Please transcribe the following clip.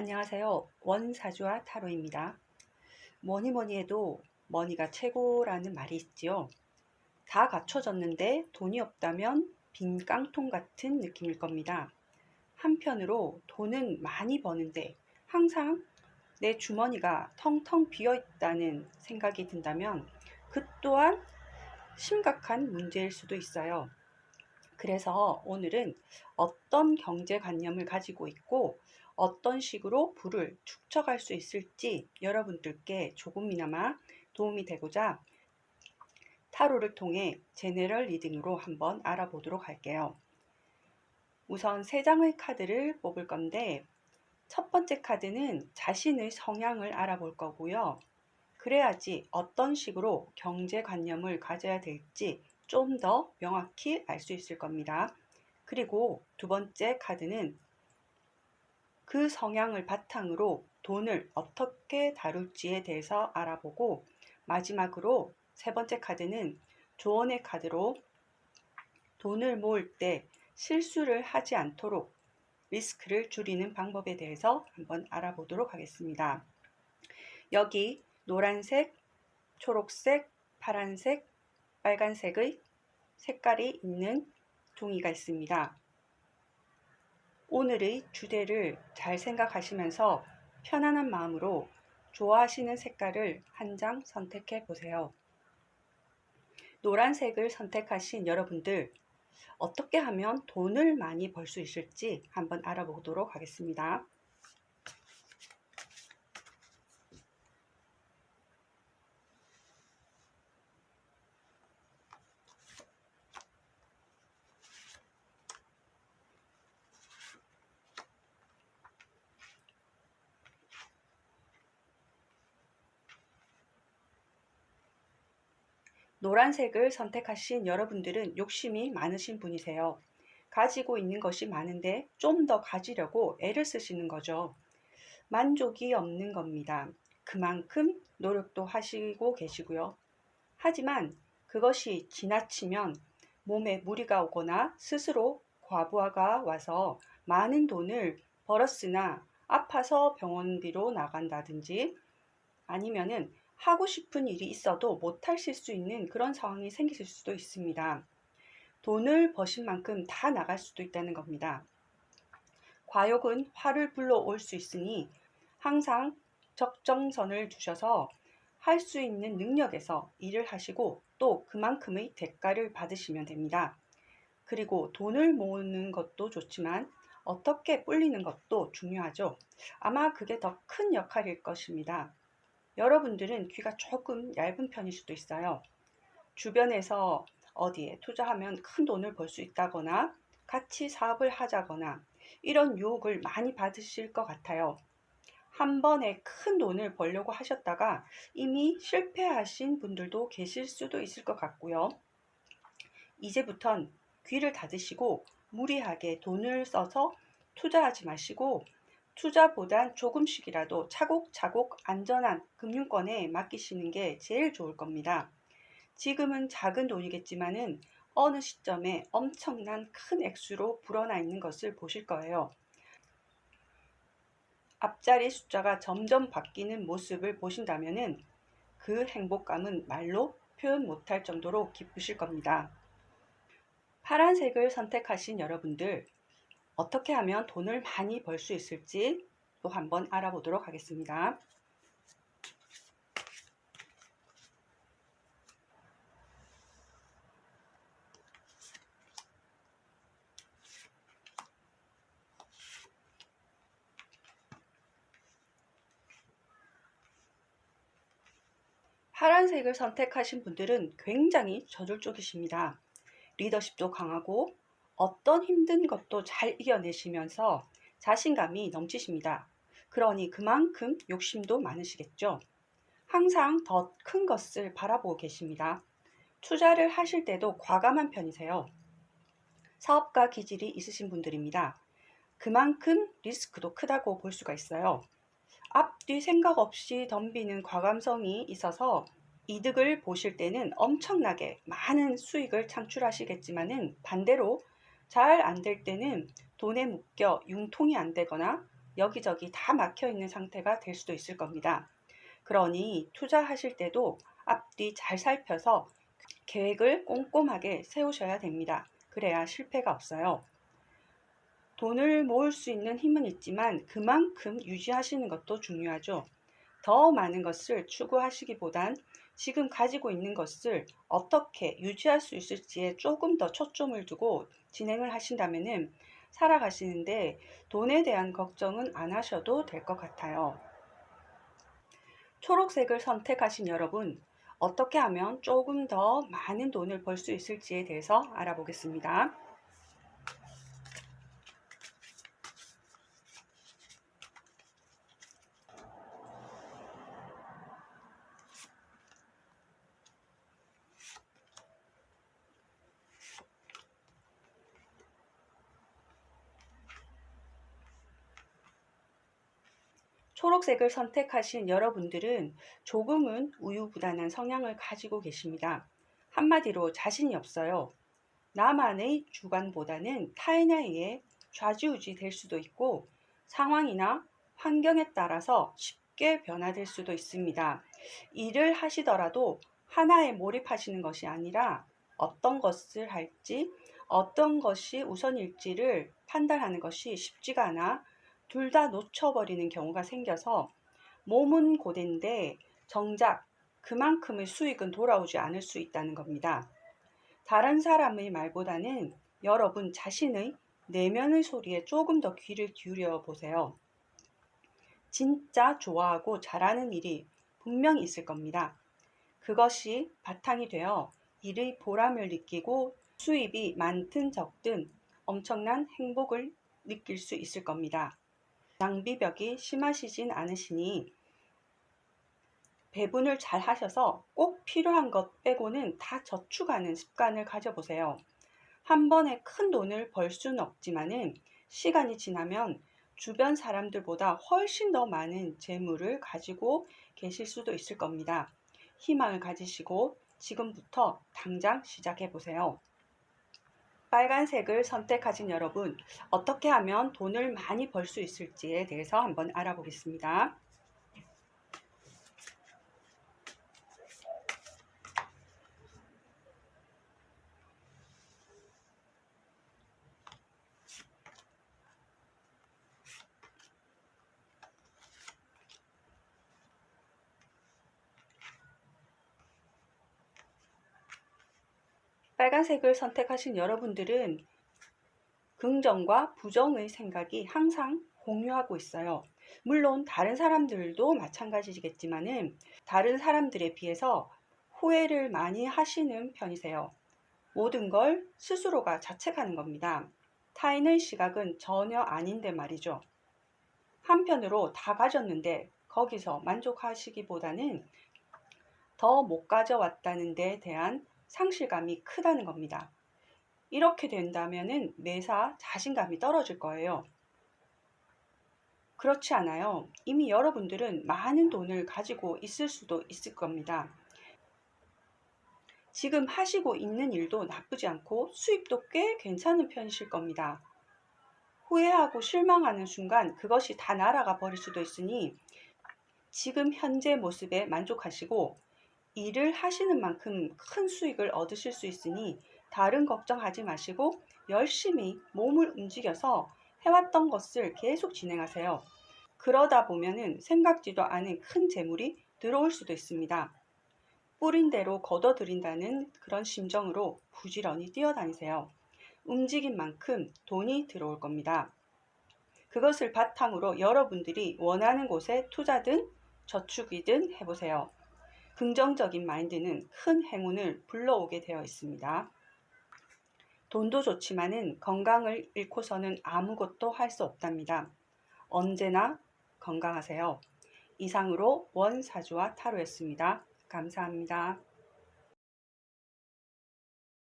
안녕하세요. 원사주와 타로입니다. 뭐니 뭐니 해도 머니가 최고라는 말이 있지요. 다 갖춰졌는데 돈이 없다면 빈 깡통 같은 느낌일 겁니다. 한편으로 돈은 많이 버는데 항상 내 주머니가 텅텅 비어 있다는 생각이 든다면 그 또한 심각한 문제일 수도 있어요. 그래서 오늘은 어떤 경제관념을 가지고 있고 어떤 식으로 부를 축적할 수 있을지 여러분들께 조금이나마 도움이 되고자 타로를 통해 제너럴 리딩으로 한번 알아보도록 할게요. 우선 세 장의 카드를 뽑을 건데 첫 번째 카드는 자신의 성향을 알아볼 거고요. 그래야지 어떤 식으로 경제관념을 가져야 될지 좀 더 명확히 알 수 있을 겁니다. 그리고 두 번째 카드는 그 성향을 바탕으로 돈을 어떻게 다룰지에 대해서 알아보고 마지막으로 세 번째 카드는 조언의 카드로 돈을 모을 때 실수를 하지 않도록 리스크를 줄이는 방법에 대해서 한번 알아보도록 하겠습니다. 여기 노란색, 초록색, 파란색, 빨간색의 색깔이 있는 종이가 있습니다. 오늘의 주제를 잘 생각하시면서 편안한 마음으로 좋아하시는 색깔을 한 장 선택해 보세요. 노란색을 선택하신 여러분들, 어떻게 하면 돈을 많이 벌 수 있을지 한번 알아보도록 하겠습니다. 노란색을 선택하신 여러분들은 욕심이 많으신 분이세요. 가지고 있는 것이 많은데 좀 더 가지려고 애를 쓰시는 거죠. 만족이 없는 겁니다. 그만큼 노력도 하시고 계시고요. 하지만 그것이 지나치면 몸에 무리가 오거나 스스로 과부하가 와서 많은 돈을 벌었으나 아파서 병원비로 나간다든지 아니면은 하고 싶은 일이 있어도 못하실 수 있는 그런 상황이 생기실 수도 있습니다. 돈을 버신 만큼 다 나갈 수도 있다는 겁니다. 과욕은 화를 불러올 수 있으니 항상 적정선을 두셔서 할 수 있는 능력에서 일을 하시고 또 그만큼의 대가를 받으시면 됩니다. 그리고 돈을 모으는 것도 좋지만 어떻게 불리는 것도 중요하죠. 아마 그게 더 큰 역할일 것입니다. 여러분들은 귀가 조금 얇은 편일 수도 있어요. 주변에서 어디에 투자하면 큰 돈을 벌 수 있다거나 같이 사업을 하자거나 이런 유혹을 많이 받으실 것 같아요. 한 번에 큰 돈을 벌려고 하셨다가 이미 실패하신 분들도 계실 수도 있을 것 같고요. 이제부턴 귀를 닫으시고 무리하게 돈을 써서 투자하지 마시고 투자보단 조금씩이라도 차곡차곡 안전한 금융권에 맡기시는 게 제일 좋을 겁니다. 지금은 작은 돈이겠지만은 어느 시점에 엄청난 큰 액수로 불어나 있는 것을 보실 거예요. 앞자리 숫자가 점점 바뀌는 모습을 보신다면은 그 행복감은 말로 표현 못할 정도로 기쁘실 겁니다. 파란색을 선택하신 여러분들, 어떻게 하면 돈을 많이 벌 수 있을지 또 한번 알아보도록 하겠습니다. 파란색을 선택하신 분들은 굉장히 저돌적이십니다. 리더십도 강하고 어떤 힘든 것도 잘 이겨내시면서 자신감이 넘치십니다. 그러니 그만큼 욕심도 많으시겠죠. 항상 더 큰 것을 바라보고 계십니다. 투자를 하실 때도 과감한 편이세요. 사업가 기질이 있으신 분들입니다. 그만큼 리스크도 크다고 볼 수가 있어요. 앞뒤 생각 없이 덤비는 과감성이 있어서 이득을 보실 때는 엄청나게 많은 수익을 창출하시겠지만은 반대로 잘 안 될 때는 돈에 묶여 융통이 안 되거나 여기저기 다 막혀 있는 상태가 될 수도 있을 겁니다. 그러니 투자하실 때도 앞뒤 잘 살펴서 계획을 꼼꼼하게 세우셔야 됩니다. 그래야 실패가 없어요. 돈을 모을 수 있는 힘은 있지만 그만큼 유지하시는 것도 중요하죠. 더 많은 것을 추구하시기보단 지금 가지고 있는 것을 어떻게 유지할 수 있을지에 조금 더 초점을 두고 진행을 하신다면 살아가시는데 돈에 대한 걱정은 안 하셔도 될 것 같아요. 초록색을 선택하신 여러분, 어떻게 하면 조금 더 많은 돈을 벌 수 있을지에 대해서 알아보겠습니다. 초록색을 선택하신 여러분들은 조금은 우유부단한 성향을 가지고 계십니다. 한마디로 자신이 없어요. 나만의 주관보다는 타인에 의해 좌지우지 될 수도 있고 상황이나 환경에 따라서 쉽게 변화될 수도 있습니다. 일을 하시더라도 하나에 몰입하시는 것이 아니라 어떤 것을 할지, 어떤 것이 우선일지를 판단하는 것이 쉽지가 않아 둘 다 놓쳐버리는 경우가 생겨서 몸은 고된데 정작 그만큼의 수익은 돌아오지 않을 수 있다는 겁니다. 다른 사람의 말보다는 여러분 자신의 내면의 소리에 조금 더 귀를 기울여 보세요. 진짜 좋아하고 잘하는 일이 분명히 있을 겁니다. 그것이 바탕이 되어 일의 보람을 느끼고 수입이 많든 적든 엄청난 행복을 느낄 수 있을 겁니다. 낭비벽이 심하시진 않으시니 배분을 잘 하셔서 꼭 필요한 것 빼고는 다 저축하는 습관을 가져보세요. 한 번에 큰 돈을 벌 수는 없지만은 시간이 지나면 주변 사람들보다 훨씬 더 많은 재물을 가지고 계실 수도 있을 겁니다. 희망을 가지시고 지금부터 당장 시작해 보세요. 빨간색을 선택하신 여러분, 어떻게 하면 돈을 많이 벌 수 있을지에 대해서 한번 알아보겠습니다. 빨간색을 선택하신 여러분들은 긍정과 부정의 생각이 항상 공유하고 있어요. 물론 다른 사람들도 마찬가지겠지만은 다른 사람들에 비해서 후회를 많이 하시는 편이세요. 모든 걸 스스로가 자책하는 겁니다. 타인의 시각은 전혀 아닌데 말이죠. 한편으로 다 가졌는데 거기서 만족하시기보다는 더 못 가져왔다는 데 대한 상실감이 크다는 겁니다. 이렇게 된다면은 매사 자신감이 떨어질 거예요. 그렇지 않아요. 이미 여러분들은 많은 돈을 가지고 있을 수도 있을 겁니다. 지금 하시고 있는 일도 나쁘지 않고 수입도 꽤 괜찮은 편이실 겁니다. 후회하고 실망하는 순간 그것이 다 날아가 버릴 수도 있으니 지금 현재 모습에 만족하시고 일을 하시는 만큼 큰 수익을 얻으실 수 있으니 다른 걱정하지 마시고 열심히 몸을 움직여서 해왔던 것을 계속 진행하세요. 그러다 보면은 생각지도 않은 큰 재물이 들어올 수도 있습니다. 뿌린 대로 걷어들인다는 그런 심정으로 부지런히 뛰어다니세요. 움직인 만큼 돈이 들어올 겁니다. 그것을 바탕으로 여러분들이 원하는 곳에 투자든 저축이든 해보세요. 긍정적인 마인드는 큰 행운을 불러오게 되어 있습니다. 돈도 좋지만은 건강을 잃고서는 아무것도 할 수 없답니다. 언제나 건강하세요. 이상으로 원사주와 타로였습니다. 감사합니다.